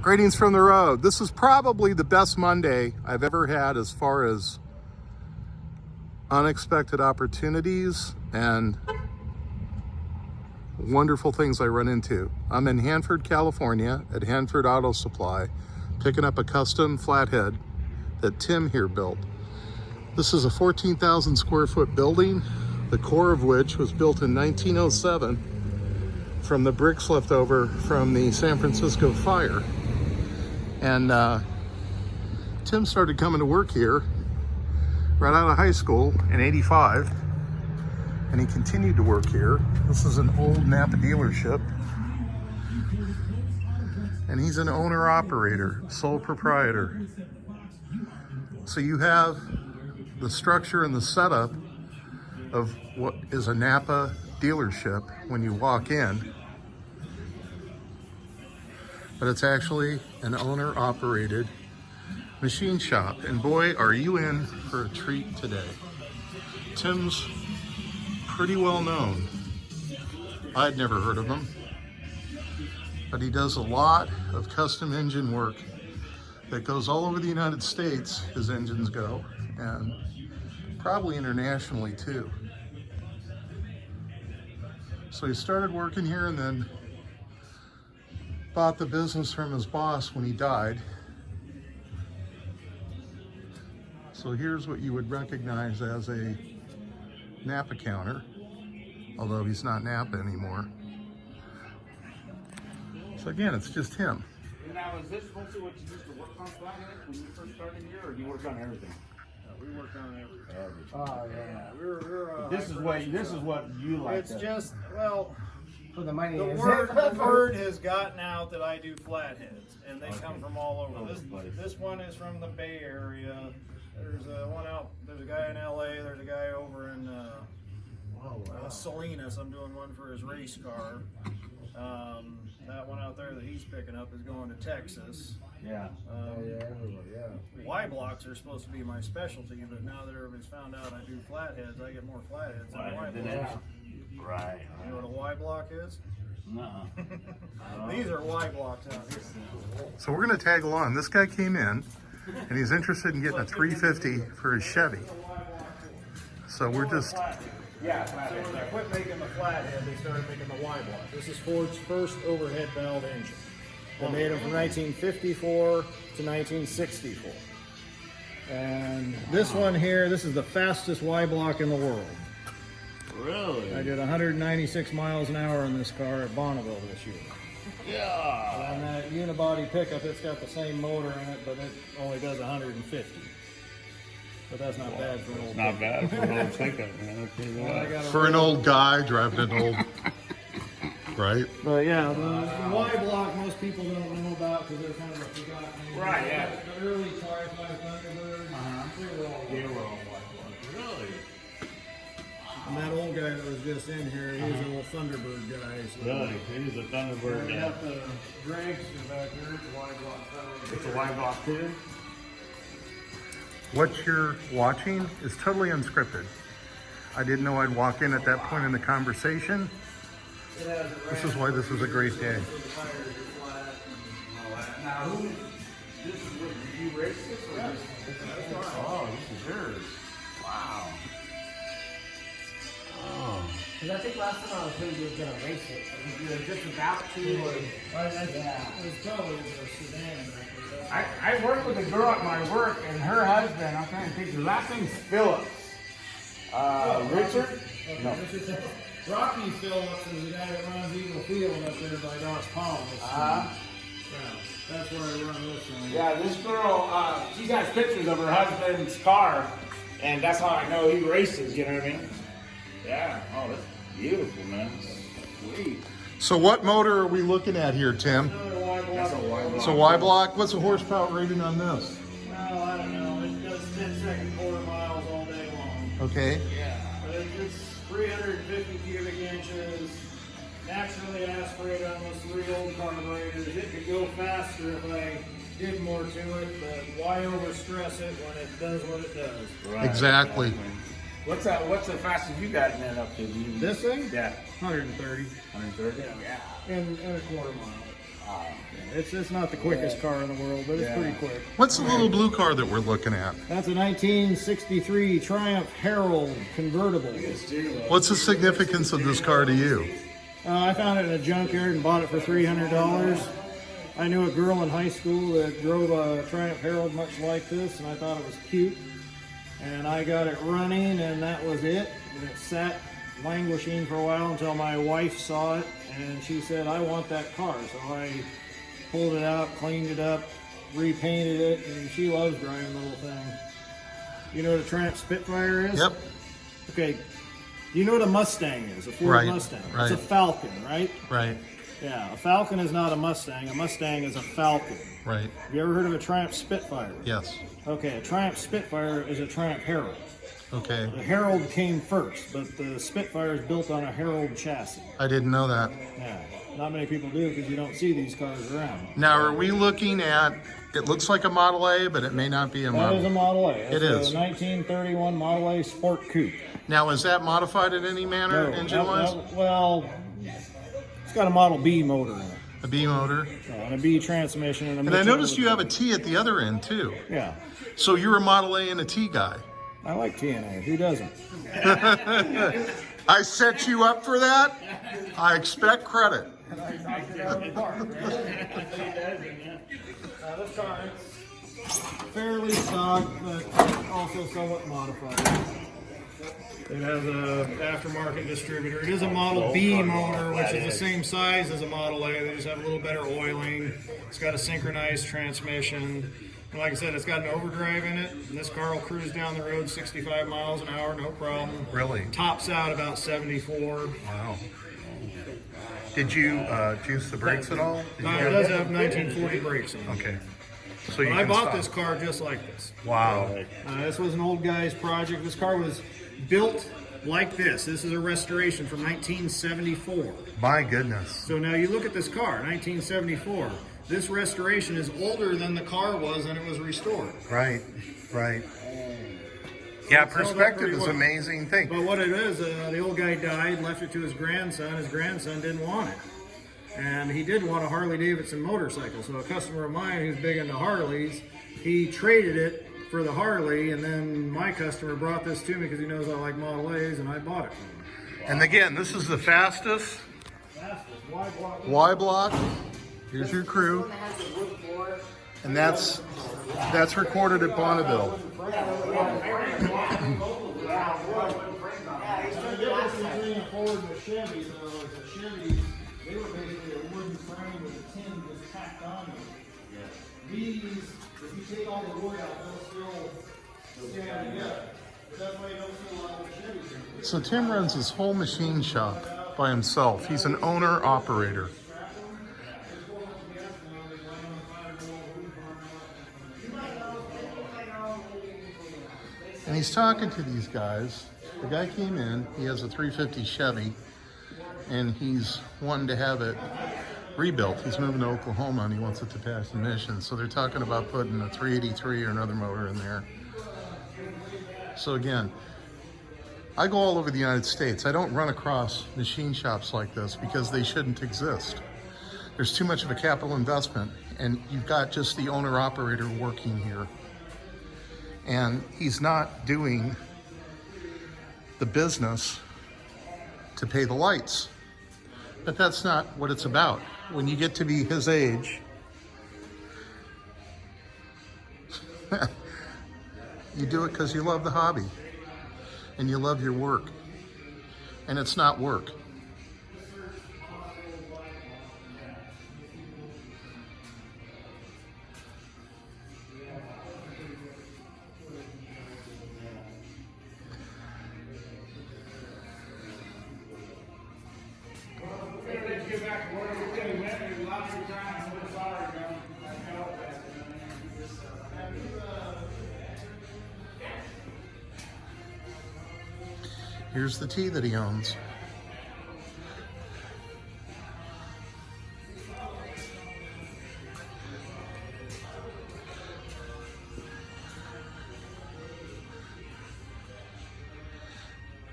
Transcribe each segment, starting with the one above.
Greetings from the road. This is probably the best Monday I've ever had as far as unexpected opportunities and wonderful things I run into. I'm in Hanford, California at Hanford Auto Supply, picking up a custom Flathead that Tim here built. This is a 14,000 square foot building, the core of which was built in 1907 from the bricks left over from the San Francisco fire. And Tim started coming to work here right out of high school in '85, and he continued to work here. This is an old Napa dealership, and he's an owner-operator, sole proprietor. So you have the structure and the setup of what is a Napa dealership when you walk in, but it's actually an owner-operated machine shop. And boy, are you in for a treat today. Tim's pretty well known. I'd never heard of him, but he does a lot of custom engine work that goes all over the United States. His engines go, and probably internationally too. So he started working here and then bought the business from his boss when he died. So here's what you would recognize as a Napa counter, although he's not Napa anymore. So again, it's just him. Now, is this mostly what you used to work on Flathead when you first started here, or do you work on everything? We work on everything. Oh yeah. We're This is what you like. it's just, well, for the money. the word has gotten out that I do flatheads, and they come from all over. This one is from the Bay Area. There's one out. There's a guy in LA. There's a guy over in Salinas. I'm doing one for his race car. That one out there that he's picking up is going to Texas. Yeah. Y blocks are supposed to be my specialty, but now that everybody's found out I do flatheads, I get more flatheads than Y blocks. Right. You know what a Y block is? No. These are Y blocks out here. So we're gonna tag along. This guy came in and he's interested in getting a 350 for his Chevy. So we're just... Yeah, so when they quit making the flathead, they started making the Y block. This is Ford's first overhead valve engine. They made them from 1954 to 1964. And this one here, this is the fastest Y block in the world. Really? I did 196 miles an hour in this car at Bonneville this year. Yeah. And that unibody pickup, it's got the same motor in it, but it only does 150. But that's not bad for an old Not bad for an old pickup, man. For an old guy driving an old... Right? But yeah, the Y block most people don't know about because they're kind of a forgotten. Right, yeah. The early Firefly Thunderbirds, they were all Y block. Really? And that old guy that was just in here, he was an old Thunderbird guy. So Really? He's a Thunderbird we guy. got the dragster back here, it's a Y block Thunderbird. It's a Y block too? What you're watching is totally unscripted. I didn't know I'd walk in at that point in the conversation. This is why this is a great day. Now, this is what, did you race this or Oh, this is yours. Wow. Oh. Because I think last time I was here, you were going to race it. You were just about to. It was probably a sedan back there. I work with a girl at my work, and her husband, I'm trying to think, the last name's Phillips. Richard? No. Rocky Phillips is the guy that runs Eagle Field up there by Doss Palm. That's where I run this one. Yeah, this girl, she has pictures of her husband's car, and that's how I know he races, you know what I mean? Yeah, oh, that's beautiful, man. Sweet. So what motor are we looking at here, Tim? Another Y block. That's a Y block. It's a Y block. What's the horsepower rating on this? No, I don't know. It does 10-second quarter miles all day long. Okay. Yeah. But it's 350 cubic inches. Naturally aspirated on those 3 old carburetors. It could go faster if I did more to it, but why overstress it when it does what it does? Right. Exactly. What's the fastest you got in that up to? This thing? Yeah. 130. 130? Yeah. In a quarter mile. It's not the quickest car in the world, but it's pretty quick. What's the little blue car that we're looking at? That's a 1963 Triumph Herald convertible. What's the significance of this car to you? I found it in a junkyard and bought it for $300. I knew a girl in high school that drove a Triumph Herald much like this, and I thought it was cute. And I got it running, and that was it. And it sat languishing for a while until my wife saw it, and she said, I want that car. So I pulled it out, cleaned it up, repainted it, and she loves driving the little thing. You know what a Triumph Spitfire is? Yep. Okay. You know what a Mustang is, a Ford Mustang. Right. It's a Falcon, right? Right. Yeah, a Falcon is not a Mustang. A Mustang is a Falcon. Right. Have you ever heard of a Triumph Spitfire? Yes. Okay, a Triumph Spitfire is a Triumph Herald. Okay. The Herald came first, but the Spitfire is built on a Herald chassis. I didn't know that. Yeah, not many people do because you don't see these cars around. Now, are we looking at, it looks like a Model A, but it may not be a That Model is a Model A. It It's is. a 1931 Model A Sport Coupe. Now, is that modified in any manner, engine-wise? Well, it's got a Model B motor in it. A B motor? And a B transmission. And I noticed you have a T at the other end, too. Yeah. So you're a Model A and a T guy. I like TNA. Who doesn't? I set you up for that. I expect credit. This car is fairly stock, but also somewhat modified. It has an aftermarket distributor. It is a Model B motor, which is the same size as a Model A. They just have a little better oiling. It's got a synchronized transmission. And like I said, it's got an overdrive in it. And this car will cruise down the road 65 miles an hour, no problem. Really? Tops out about 74. Wow. Did you juice the brakes at all? It does have 1940 brakes in it. Okay. So you But I can bought stop. this car just like this. Wow. This was an old guy's project. This car was built like this. This is a restoration from 1974. My goodness. So now you look at this car, 1974. This restoration is older than the car was when it was restored. Right. Right. Yeah, perspective is an amazing thing. But what it is, the old guy died, left it to his grandson. His grandson didn't want it. And he did want a Harley-Davidson motorcycle. So a customer of mine who's big into Harleys, he traded it for the Harley, and then my customer brought this to me because he knows I like Model A's, and I bought it from him. And again, this is the fastest Y block. Here's your crew. And that's recorded at Bonneville. The difference between a Ford and a Chevy, though, is a Chevy, they were basically a wooden frame with a tin just tacked on them. These, if you take all the wood out, they'll still stand together. But that's why you don't see a lot of Chevys. So Tim runs his whole machine shop by himself. He's an owner-operator. And he's talking to these guys. The guy came in, he has a 350 Chevy, and he's wanting to have it rebuilt. He's moving to Oklahoma and he wants it to pass emissions. So they're talking about putting a 383 or another motor in there. So again, I go all over the United States. I don't run across machine shops like this because they shouldn't exist. There's too much of a capital investment, and you've got just the owner-operator working here. And he's not doing the business to pay the lights. But that's not what it's about. When you get to be his age, you do it because you love the hobby and you love your work. And it's not work. Here's the tea that he owns.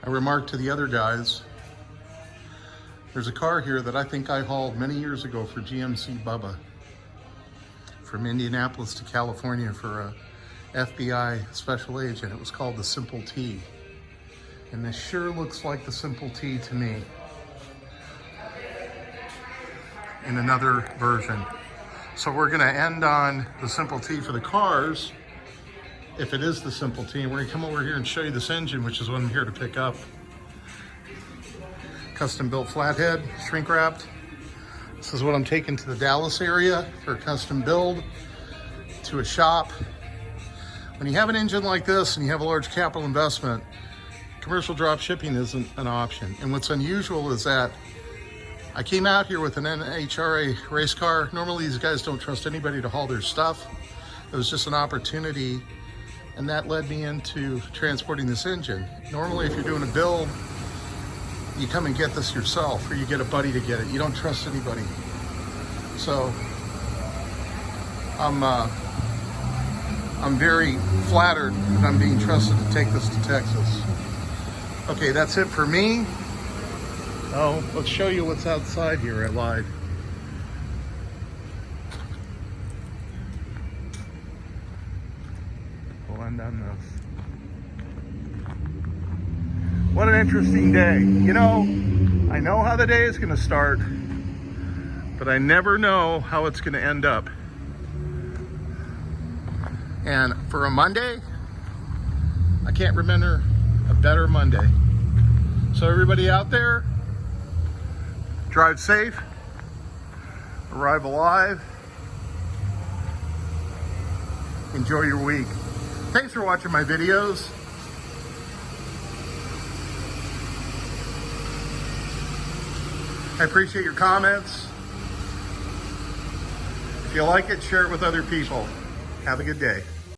I remarked to the other guys, There's a car here that I think I hauled many years ago for GMC Bubba from Indianapolis to California for a FBI special agent. It was called the Simple T. And this sure looks like the Simple T to me in another version. So we're gonna end on the Simple T for the cars, if it is the Simple T. We're gonna come over here and show you this engine, which is what I'm here to pick up. Custom built flathead, shrink wrapped. This is what I'm taking to the Dallas area for a custom build to a shop. When you have an engine like this and you have a large capital investment, commercial drop shipping isn't an option. And what's unusual is that I came out here with an NHRA race car. Normally these guys don't trust anybody to haul their stuff. It was just an opportunity, and that led me into transporting this engine. Normally if you're doing a build, you come and get this yourself, or you get a buddy to get it. You don't trust anybody. So I'm very flattered that I'm being trusted to take this to Texas. Okay, that's it for me. Oh, let's show you what's outside here. I lied. We'll end on this. What an interesting day. You know, I know how the day is going to start, but I never know how it's going to end up. And for a Monday, I can't remember a better Monday. So everybody out there, drive safe, arrive alive, enjoy your week. Thanks for watching my videos. I appreciate your comments. If you like it, share it with other people. Have a good day.